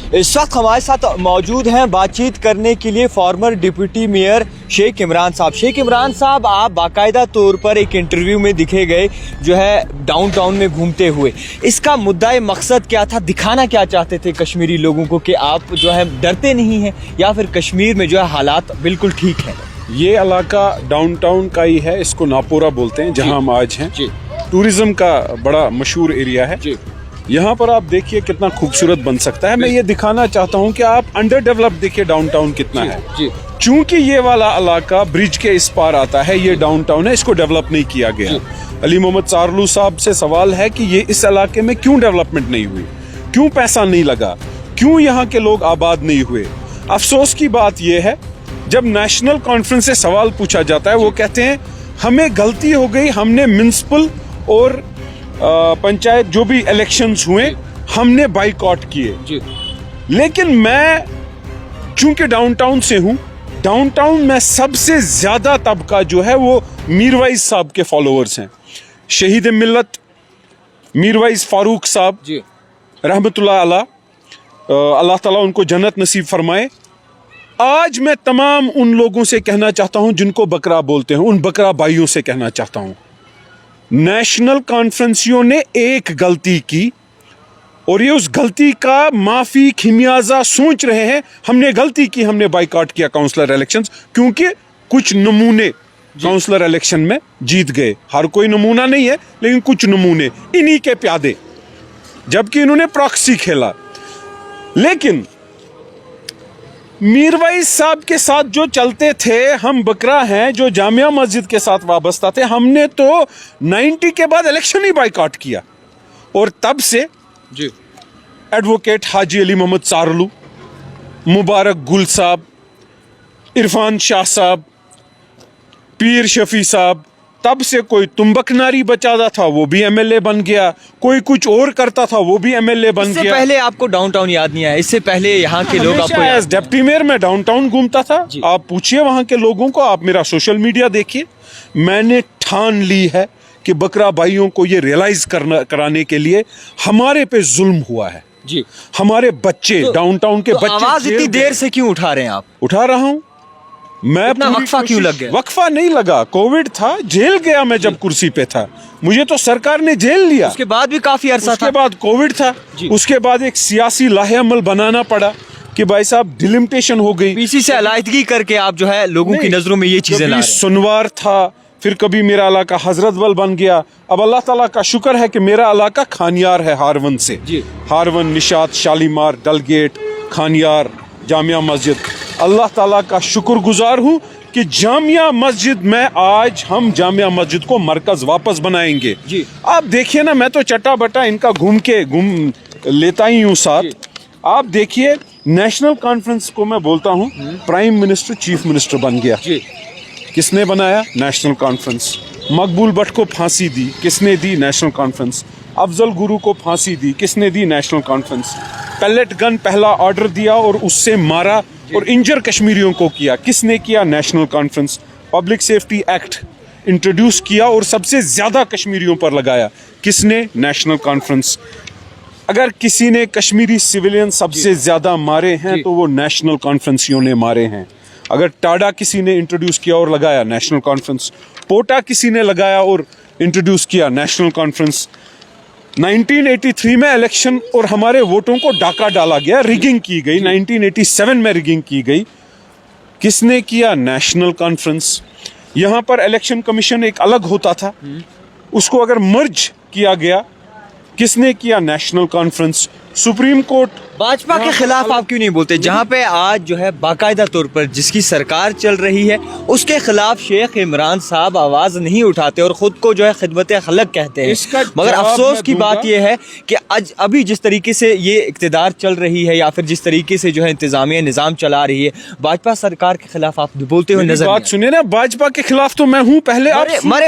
इस वक्त हमारे साथ मौजूद हैं बातचीत करने के लिए former deputy mayor Sheikh Imran साहब। शेख इमरान साहब, आप बाकायदा तौर पर एक इंटरव्यू में दिखे गए जो है डाउनटाउन में घूमते हुए। इसका मुद्दा मकसद क्या था, दिखाना क्या चाहते थे कश्मीरी लोगों को कि आप जो है डरते नहीं हैं या फिर कश्मीर में जो है हालात बिल्कुल ठीक है? ये इलाका डाउनटाउन का ही है, इसको नापोरा बोलते हैं जहां हम आज हैं। टूरिज्म का बड़ा मशहूर एरिया है। यहाँ पर आप देखिए कितना खूबसूरत बन सकता है। मैं ये दिखाना चाहता हूँ कि आप अंडर डेवलप देखिए डाउनटाउन कितना है। चूंकि ये वाला इलाका ब्रिज के इस पार आता है, ये डाउनटाउन है, इसको डेवलप नहीं किया गया। अली मोहम्मद सारलू साहब से सवाल है कि ये इस इलाके में क्यों डेवलपमेंट नहीं हुई, क्यों पैसा नहीं लगा, क्यों यहाँ के लोग आबाद नहीं हुए। अफसोस की बात यह है, जब नेशनल कॉन्फ्रेंस से सवाल पूछा जाता है वो कहते हैं हमें गलती हो गई, हमने म्युनिसिपल और पंचायत जो भी इलेक्शंस हुए हमने बाइकआउट किए। लेकिन मैं चूंकि डाउनटाउन से हूं, डाउनटाउन में सबसे ज्यादा तबका जो है वो मीरवाइज साहब के फॉलोअर्स हैं। शहीद मिल्लत मीरवाइज फारूक साहब रहमतुल्लाह अलैह, अल्लाह ताला उनको जन्नत नसीब फरमाए। आज मैं तमाम उन लोगों से कहना चाहता हूं जिनको बकरा बोलते हैं, उन बकरा भाइयों से कहना चाहता हूं, नेशनल कॉन्फ्रेंसियों ने एक गलती की और ये उस गलती का माफी खिमियाजा सोच रहे हैं। हमने गलती की, हमने बाइकआउट किया काउंसलर इलेक्शंस, क्योंकि कुछ नमूने काउंसलर इलेक्शन में जीत गए। हर कोई नमूना नहीं है, लेकिन कुछ नमूने इन्हीं के प्यादे, जबकि इन्होंने प्रॉक्सी खेला। लेकिन मीरवाइज साहब के साथ जो चलते थे, हम बकरा हैं जो जामिया मस्जिद के साथ वाबस्ता थे, हमने तो 90 के बाद इलेक्शन ही बाइकआउट किया। और तब से एडवोकेट हाजी अली मोहम्मद सारलू, मुबारक गुल साहब, इरफान शाह साहब, पीर शफी साहब, तब से कोई तुम्बक नारी बचाता था वो भी एमएलए बन गया, कोई कुछ और करता था वो भी एमएलए बन गया। इससे पहले आपको डाउनटाउन याद नहीं आया? इससे पहले यहाँ के लोग आपको एज डिप्टी मेयर में डाउनटाउन घूमता था। आप पूछिए वहां के लोगों को, आप मेरा सोशल मीडिया देखिए। मैंने ठान ली है कि बकरा भाइयों को ये रियलाइज कराने के लिए हमारे पे जुल्म हुआ है। हमारे बच्चे डाउनटाउन के बच्चे आवाज इतनी देर से क्यों उठा रहे हैं आप? उठा रहा हूं मैं। वक्फा क्यों लग गया? वक्फा नहीं लगा, कोविड था, जेल गया मैं जब कुर्सी पे था, मुझे तो सरकार ने जेल लिया। उसके बाद भी काफी अरसा उसके बाद कोविड था, उसके बाद एक सियासी लाहे-अमल बनाना पड़ा कि भाई साहब डिलिमिटेशन हो गई, पीसी से अलायदगी करके आप जो है लोगों की नजरों में ये चीजें ला रहे हैं। सुनवार था, फिर कभी मेरा इलाका हजरत बल बन गया। अब अल्लाह ताला का शुक्र है कि मेरा इलाका खानियार है हारवन से। हारवन, निशात, शालीमार, डलगेट, खानियार, जामिया मस्जिद। अल्लाह ताला का शुक्रगुजार हूँ कि जामिया मस्जिद में आज हम जामिया मस्जिद को मरकज वापस बनाएंगे। आप देखिए ना, मैं तो चट्टा बट्टा इनका घूम लेता ही हूँ साथ। आप देखिए, नेशनल कॉन्फ्रेंस को मैं बोलता हूँ प्राइम मिनिस्टर चीफ मिनिस्टर बन गया। किसने बनाया? National conference. मकबूल भट्ट को फांसी दी, किसने दी? National conference. अफजल गुरु को फांसी दी, किसने दी? National conference. पैलेट गन पहला ऑर्डर दिया और उससे मारा और इंजर कश्मीरियों को किया, किसने किया? National conference. Public safety act introduce किया और सबसे ज्यादा कश्मीरियों पर लगाया, किसने? National conference. अगर किसी ने कश्मीरी सिविलियन सबसे ज्यादा मारे हैं तो वो नेशनल कॉन्फ्रेंसियों ने मारे हैं। अगर टाडा किसी ने इंट्रोड्यूस किया और लगाया, नेशनल कॉन्फ्रेंस। पोटा किसी ने लगाया और इंट्रोड्यूस किया, नेशनल कॉन्फ्रेंस। 1983 में इलेक्शन और हमारे वोटों को डाका डाला गया, रिगिंग की गई। 1987 में रिगिंग की गई, किसने किया? National conference. यहां पर इलेक्शन कमीशन एक अलग होता था, उसको अगर मर्ज किया गया, किसने किया? National conference. Supreme court Bhajpa के खिलाफ आप क्यों नहीं बोलते? जहां पे आज जो है बाकायदा तौर पर जिसकी सरकार चल रही है उसके खिलाफ शेख इमरान साहब आवाज नहीं उठाते और खुद को जो है खिदमत खलक कहते हैं। मगर अफसोस की बात यह है कि आज अभी जिस तरीके से ये इक़्तिदार चल रही है या फिर जिस तरीके से जो है इंतजामिया निज़ाम चला रही है, भाजपा सरकार के खिलाफ आप बोलते हुए नजर। बात सुनिए ना, भाजपा के खिलाफ तो मैं हूँ। पहले मरे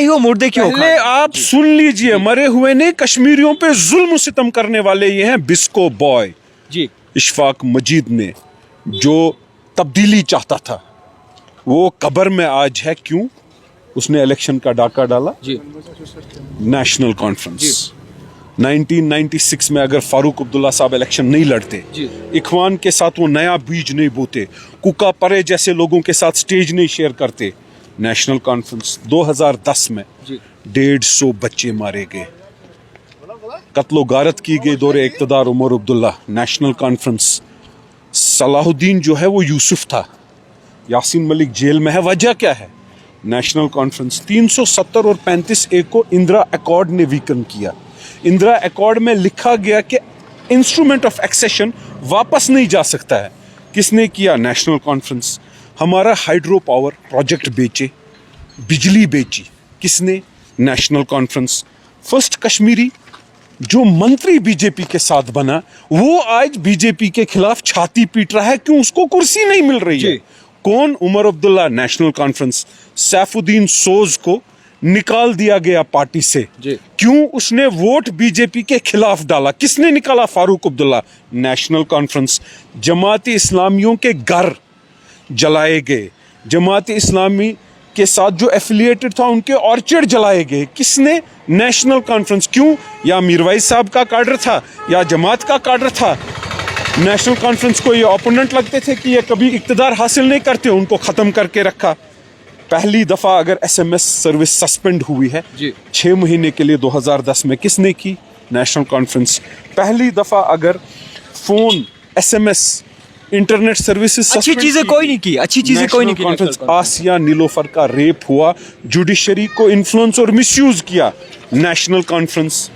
हुए मुर्दे क्यों? पहले आप सुन लीजिए, मरे हुए ने कश्मीरियों पे जुल्म सितम करने वाले ये हैं बिस्को बॉय इशफाक मजीद ने, जो तब्दीली चाहता था वो कब्र में आज है। क्यों? उसने इलेक्शन का डाका डाला। National conference. 1996 में अगर फारूक अब्दुल्ला साहब इलेक्शन नहीं लड़ते, इखवान के साथ वो नया बीज नहीं बोते, कुका परे जैसे लोगों के साथ स्टेज नहीं शेयर करते, नेशनल कॉन्फ्रेंस 2010 में 150 बच्चे मारे गए, कत्लो गारत की गई दौरे इक़्तिदार उमर अब्दुल्ला, नेशनल कॉन्फ्रेंस। सलाहुद्दीन जो है वो यूसुफ था, यासीन मलिक जेल में है, वजह क्या है? National conference. 370 और 35A को इंदिरा अकॉर्ड ने वीकन किया। इंदिरा अकॉर्ड में लिखा गया कि इंस्ट्रूमेंट ऑफ एक्सेशन वापस नहीं जा सकता है। किसने किया? National conference. हमारा हाइड्रो पावर प्रोजेक्ट बेचे, बिजली बेची, किसने? National conference. फर्स्ट कश्मीरी जो मंत्री बीजेपी के साथ बना, वो आज बीजेपी के खिलाफ छाती पीट रहा है, क्यों? उसको कुर्सी नहीं मिल रही है। कौन? Omar Abdullah, national conference. सैफुद्दीन सोज को निकाल दिया गया पार्टी से, क्यों? उसने वोट बीजेपी के खिलाफ डाला। किसने निकाला? Farooq Abdullah, national conference. जमाती इस्लामियों के घर जलाए गए, जमाती इस्लामी के साथ जो एफिलिएटेड था उनके ऑर्चर्ड जलाए गए, किसने? National conference. क्यों? या मीरवाइज साहब का काडर था या जमात का काडर था। नेशनल कॉन्फ्रेंस को ये ओपोनेंट लगते थे कि ये कभी इक्तदार हासिल नहीं करते, उनको खत्म करके रखा। पहली दफा अगर SMS सर्विस सस्पेंड हुई है 6 महीने के लिए 2010 में, किसने की? National conference. पहली दफा अगर फोन SMS इंटरनेट सर्विसेज अच्छी चीजें कोई नहीं की, अच्छी चीजें कोई नहीं की। आसिया नीलोफर का रेप हुआ, जुडिशरी को इन्फ्लुएंस और मिसयूज किया, नेशनल कॉन्फ्रेंस।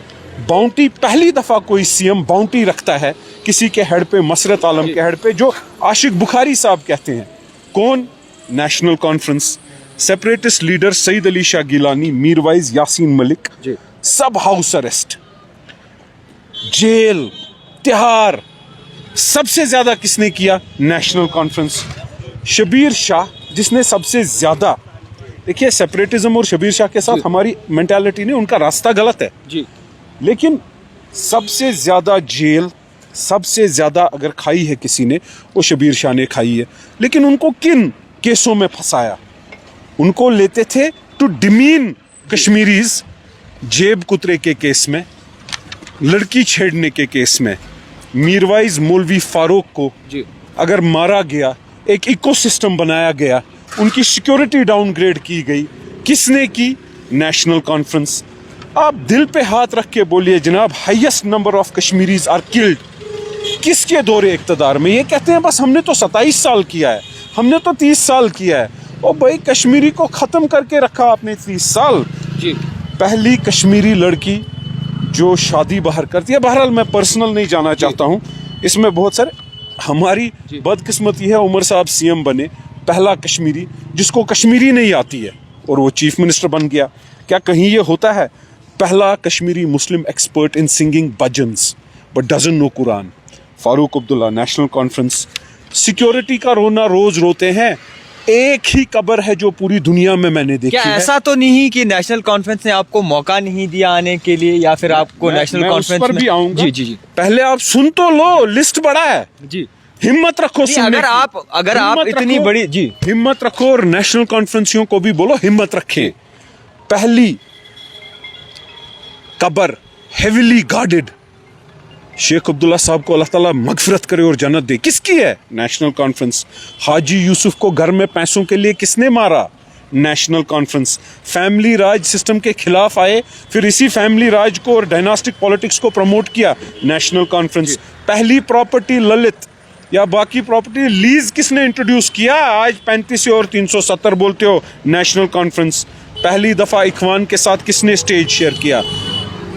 बाउंटी पहली दफा कोई सीएम बाउंटी रखता है किसी के हेड पे, मसरत आलम के हेड पे, जो आशिक बुखारी साहब कहते हैं। कौन? National Conference. Separatist leader Syed Ali Shah Geelani, Mirwaiz, Yasin Malik, सब हाउस अरेस्ट, जेल, तिहाड़। सबसे ज्यादा किसने किया? National conference. शबीर शाह, जिसने सबसे ज्यादा, देखिए सेपरेटिज्म और शबीर शाह के साथ हमारी मेंटालिटी नहीं, उनका रास्ता गलत है जी, लेकिन सबसे ज्यादा जेल, सबसे ज्यादा अगर खाई है किसी ने, वो शबीर शाह ने खाई है। लेकिन उनको किन केसों में फंसाया? उनको लेते थे टू डिमीन कश्मीरीज, जेब कुतरे के केस में, लड़की छेड़ने के केस में। मीरवाइज मौलवी फारूक को अगर मारा गया, एक इकोसिस्टम बनाया गया, उनकी सिक्योरिटी डाउनग्रेड की गई, किसने की? National Conference. आप दिल पे हाथ रख के बोलिए जनाब, highest number of Kashmiris are killed किसके दौरे इक़्तिदार में? ये कहते हैं बस हमने तो 27 साल किया है, हमने तो 30 साल किया है। ओ भाई, कश्मीरी को खत्म करके रखा आपने 30 साल जी। पहली कश्मीरी लड़की जो शादी बाहर करती है, बहरहाल मैं पर्सनल नहीं जाना चाहता हूँ इसमें, बहुत सारे, हमारी बदकिस्मती है उमर साहब सीएम बने, पहला कश्मीरी जिसको कश्मीरी नहीं आती है और वो चीफ मिनिस्टर बन गया। क्या कहीं ये होता है? पहला Kashmiri Muslim expert in singing bhajans but doesn't know Quran, Farooq Abdullah, national conference. Security का रोना रोज रोते हैं, एक ही कब्र है जो पूरी दुनिया में मैंने देखी है। ऐसा तो नहीं कि नेशनल कॉन्फ्रेंस ने आपको मौका नहीं दिया आने के लिए, या फिर आपको नेशनल कॉन्फ्रेंस पर भी आऊंगा। जी जी जी, पहले आप सुन तो लो, लिस्ट बड़ा है जी, हिम्मत रखो सुनने की। अगर आप इतनी बड़ी जी हिम्मत रखो, और नेशनल कॉन्फ्रेंसियों को भी बोलो हिम्मत रखें। पहली कब्र हेविली गार्डेड, शेख अब्दुल्ला साहब को अल्लाह ताला मगफिरत करे और जन्नत दे, किसकी है? National conference. हाजी यूसुफ को घर में पैसों के लिए किसने मारा? National conference. फैमिली राज सिस्टम के खिलाफ आए, फिर इसी फैमिली राज को और डायनास्टिक पॉलिटिक्स को प्रमोट किया, नेशनल कॉन्फ्रेंस। पहली प्रॉपर्टी ललित या बाकी प्रॉपर्टी लीज किसने इंट्रोड्यूस किया? आज 35 और 370 बोलते हो, नेशनल कॉन्फ्रेंस। पहली दफा इखवान के साथ किसने स्टेज शेयर किया?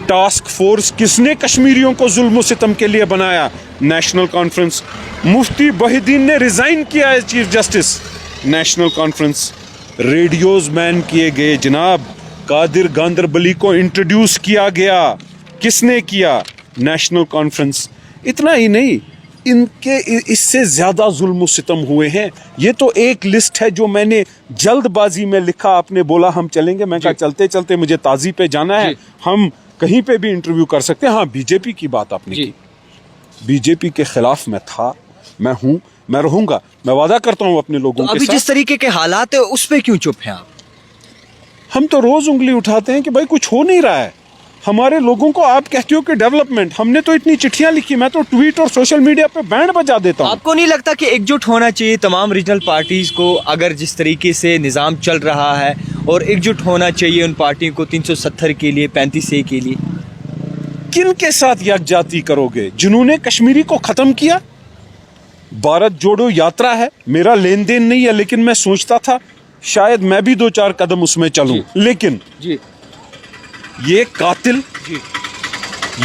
टास्क फोर्स किसने कश्मीरियों को जुल्म सितम के लिए बनाया? National conference. मुफ्ती बहीदीन ने रिजाइन किया है chief justice, national conference. Radios ban किए गए जनाब, कादिर गांदरबली को इंट्रोड्यूस किया गया, किसने किया? National conference. इतना ही नहीं, इनके इससे ज्यादा जुल्म सितम हुए हैं। ये तो एक लिस्ट है जो मैंने जल्दबाजी में लिखा, आपने बोला हम चलेंगे, मैं कहा चलते चलते मुझे ताजी पे जाना है, हम कहीं पे भी इंटरव्यू कर सकते हैं। हाँ, बीजेपी की बात आपने की, बीजेपी के खिलाफ मैं था, मैं हूं, मैं रहूंगा, मैं वादा करता हूं अपने लोगों के साथ। अभी जिस तरीके के हालात है उस पे क्यों चुप हैं आप? हम तो रोज उंगली उठाते हैं कि भाई कुछ हो नहीं रहा है, हमारे लोगों को आप कहते हो कि डेवलपमेंट, हमने तो इतनी चिट्ठियां लिखी, मैं तो ट्वीट और सोशल मीडिया पे बैंड बजा देता हूँ। आपको नहीं लगता कि एकजुट होना चाहिए तमाम रीजनल पार्टीज को, अगर जिस तरीके से निज़ाम चल रहा है, और एकजुट होना चाहिए उन पार्टियों को 370 के लिए, 35A के लिए? किन के साथ यकजाती करोगे? जिन्होंने कश्मीरी को खत्म किया। भारत जोड़ो यात्रा है, मेरा लेन देन नहीं है, लेकिन मैं सोचता था शायद मैं भी 2-4 कदम उसमें चलूं, लेकिन जी ये कातिल,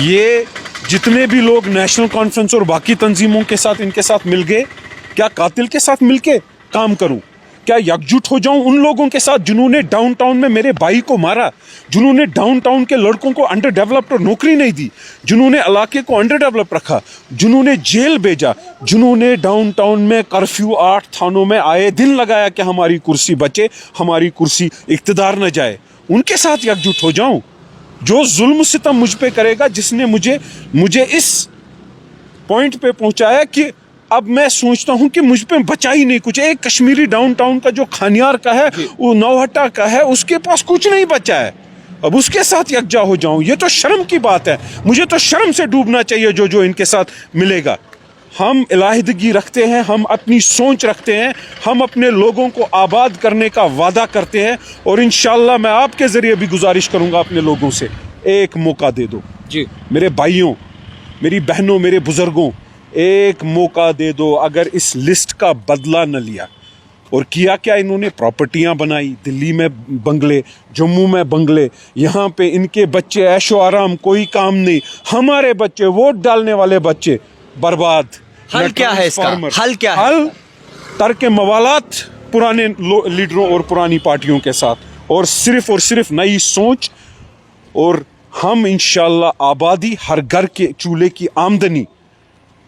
ये जितने भी लोग नेशनल कॉन्फ्रेंस और बाकी तंजीमों के साथ इनके साथ मिल गए, क्या कातिल के साथ मिलके काम करूं? क्या यकजुट हो जाऊं उन लोगों के साथ जिन्होंने डाउनटाउन में मेरे भाई को मारा, जिन्होंने डाउनटाउन के लड़कों को अंडर डेवलप्ड और नौकरी नहीं दी, जिन्होंने इलाके को अंडर डेवलप रखा, जिन्होंने जेल भेजा, जिन्होंने डाउनटाउन में कर्फ्यू 8 थानों में आए दिन लगाया कि हमारी कुर्सी बचे, हमारी कुर्सी इख्तिदार न जाए, उनके साथ यकजुट हो जाऊं? जो जुल्म सितम मुझ पे करेगा, जिसने मुझे इस पॉइंट पे पहुंचाया कि अब मैं सोचता हूं कि मुझ पे बचा ही नहीं कुछ। एक कश्मीरी डाउनटाउन का जो खानियार का है, वो नौहट्टा का है, उसके पास कुछ नहीं बचा है, अब उसके साथ यकजा हो जाऊं, ये तो शर्म की बात है। मुझे तो शर्म से डूबना चाहिए जो इनके साथ मिलेगा। हम इलाहिदगी रखते हैं, हम अपनी सोच रखते हैं, हम अपने लोगों को आबाद करने का वादा करते हैं, और इंशाल्लाह मैं आपके जरिए भी गुजारिश करूंगा अपने लोगों से, एक मौका दे दो जी मेरे भाइयों, मेरी बहनों, मेरे बुजुर्गों, एक मौका दे दो। अगर इस लिस्ट का बदला न लिया, और किया क्या इन्होंने, प्रॉपर्टियां बनाई, दिल्ली में बंगले, जम्मू में बंगले, यहाँ पे इनके बच्चे ऐशो आराम, कोई काम नहीं, हमारे बच्चे, वोट डालने वाले बच्चे बर्बाद। हल क्या है इसका? हल क्या है? हल तर्क मवालात पुराने लीडरों और पुरानी पार्टियों के साथ, और सिर्फ नई सोच, और हम इंशाल्लाह आबादी, हर घर के चूल्हे की आमदनी,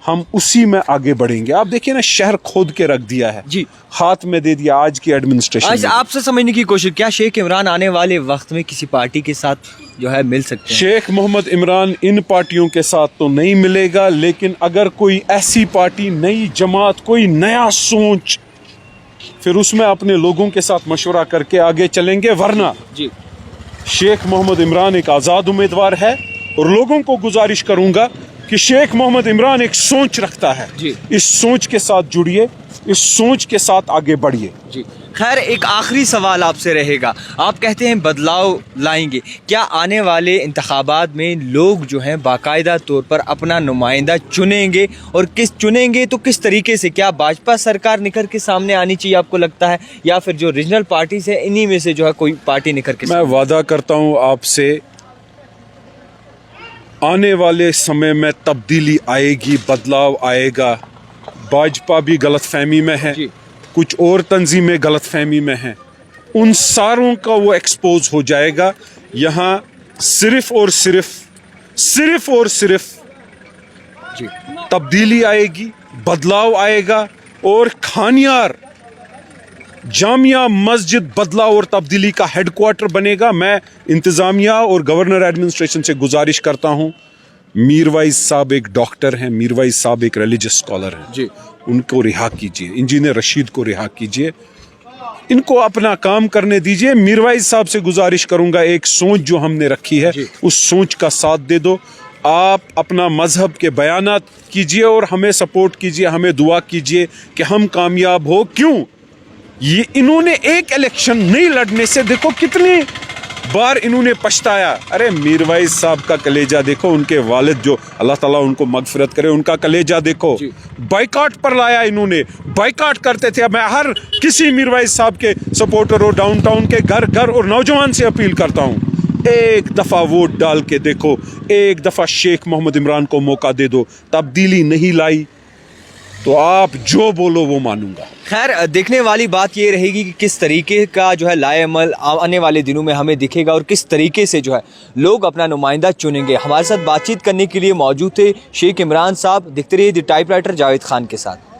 हम उसी में आगे बढ़ेंगे। आप देखिए ना, शहर खोद के रख दिया है जी, हाथ में दे दिया आज की एडमिनिस्ट्रेशन। आज आपसे समझने की कोशिश, क्या शेख इमरान आने वाले वक्त में किसी पार्टी के साथ जो है मिल सकते हैं? शेख मोहम्मद इमरान इन पार्टियों के साथ तो नहीं मिलेगा, लेकिन अगर कोई ऐसी पार्टी, नई जमात, कोई नया सोच, फिर उसमें अपने लोगों के साथ मशवरा करके आगे चलेंगे। वरना जी, शेख मोहम्मद इमरान एक आज़ाद उम्मीदवार है, और लोगों को गुजारिश करूंगा कि शेख मोहम्मद इमरान एक सोच रखता है जी, इस सोच के साथ जुड़िए, इस सोच के साथ आगे बढ़िए जी। खैर, एक आखिरी सवाल आपसे रहेगा, आप कहते हैं बदलाव लाएंगे, क्या आने वाले इंतखाबात में लोग जो हैं बाकायदा तौर पर अपना नुमाइंदा चुनेंगे, और चुनेंगे तो किस तरीके से? क्या भाजपा सरकार निखर के सामने आनी चाहिए आपको लगता है, या फिर जो रीजनल पार्टीज है इन्हीं में से जो है कोई पार्टी निखर के? मैं वादा करता हूं आपसे, आने वाले समय में तब्दीली आएगी, बदलाव आएगा। भाजपा भी गलतफहमी में है, कुछ और तंजीमें गलतफहमी में हैं, उन सारों का वो एक्सपोज हो जाएगा। यहाँ सिर्फ और सिर्फ तब्दीली आएगी, बदलाव आएगा, और खानियार जामिया मस्जिद बदलाव और तब्दीली का हेडक्वार्टर बनेगा। मैं इंतज़ामिया और गवर्नर एडमिनिस्ट्रेशन से गुजारिश करता हूँ, मीरवाइज साहब एक डॉक्टर हैं, मीरवाइज साहब एक रिलीजियस स्कॉलर हैं जी, उनको रिहा कीजिए, इंजीनियर रशीद को रिहा कीजिए, इनको अपना काम करने दीजिए। मीरवाइज साहब से गुजारिश करूंगा, एक सोच जो हमने रखी है उस सोच का साथ दे दो। आप अपना मजहब के बयानात कीजिए और हमें सपोर्ट कीजिए, हमें दुआ कीजिए कि हम कामयाब हो। क्यों? ये इन्होंने एक इलेक्शन नहीं लड़ने से देखो कितनी बार इन्होंने पछताया। अरे मीरवाइज साहब का कलेजा देखो, उनके वालिद जो अल्लाह ताला उनको मगफिरत करे, उनका कलेजा देखो, बाइकाट पर लाया इन्होंने, बाइकाट करते थे। मैं हर किसी मीरवाइज साहब के सपोर्टर और डाउनटाउन के घर घर और नौजवान से अपील करता हूँ, एक दफा वोट डाल के देखो, एक दफा शेख मोहम्मद इमरान को मौका दे दो। तब्दीली नहीं लाई तो आप जो बोलो वो मानूंगा। खैर, देखने वाली बात ये रहेगी कि किस तरीके का जो है लाएअमल आने वाले दिनों में हमें दिखेगा, और किस तरीके से जो है लोग अपना नुमाइंदा चुनेंगे। हमारे साथ बातचीत करने के लिए मौजूद थे शेख इमरान साहब। दिखते रहिए द टाइपराइटर जावेद खान के साथ।